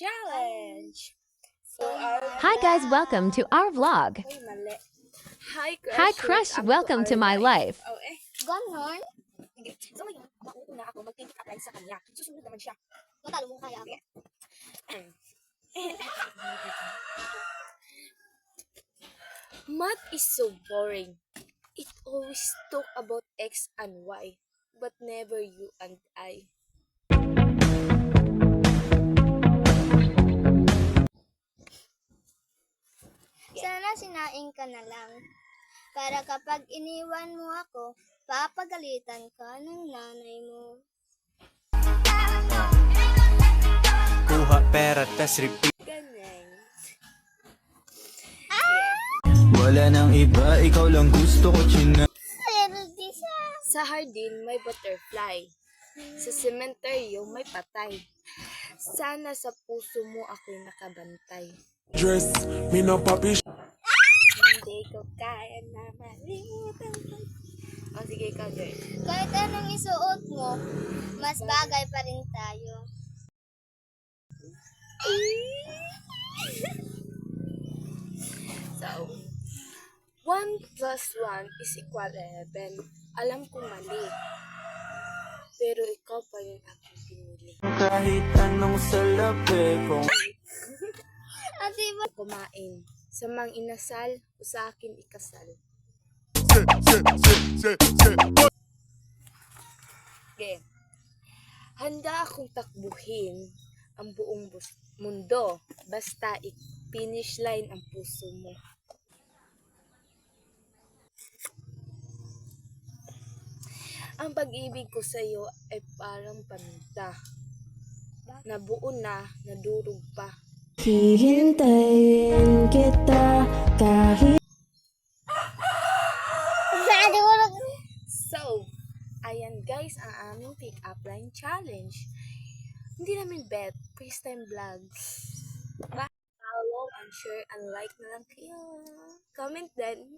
challenge. Hi guys, welcome to our vlog. Mali. Hi Hi crush, welcome to my life. Ganon? Sige. So ngayon, makuha na ako mag-take up line sa kanya. Susunod naman siya. Matalo mo kaya ako? Math is so boring. It always talk about X and Y, but never you and I. Sana sinaing ka na lang. Para kapag iniwan mo ako, papagalitan ka ng nanay mo. Kuha pera tas repeat. Ganyan. Wala nang iba, ikaw lang gusto ko china. Sa hardin, may butterfly. Sa sementeryo, may patay. Sana sa puso mo ako'y nakabantay. Dress, me no papi. Hindi ko kaya na malimutan. O sige, ikaw, Joy. Kahit anong isuot mo, mas bagay pa rin tayo. So, 1 plus 1 is equal 11. Alam ko mali. Pero ikaw pa rin aking pinili. Kahit anong salapi kung Ate ba? Kumain. Sa mang inasal, o sa akin ikasal. Okay. Handa akong takbuhin ang buong mundo. Basta i-finish line ang puso mo. Ang pag-ibig ko sa iyo ay parang paminta. Nabuo na, nadurog pa. Hihintayin kita kahit So, ayan guys ang aming pick-up line challenge. Hindi namin bet, first time vlog. Follow and share and like na lang kayo. Comment din.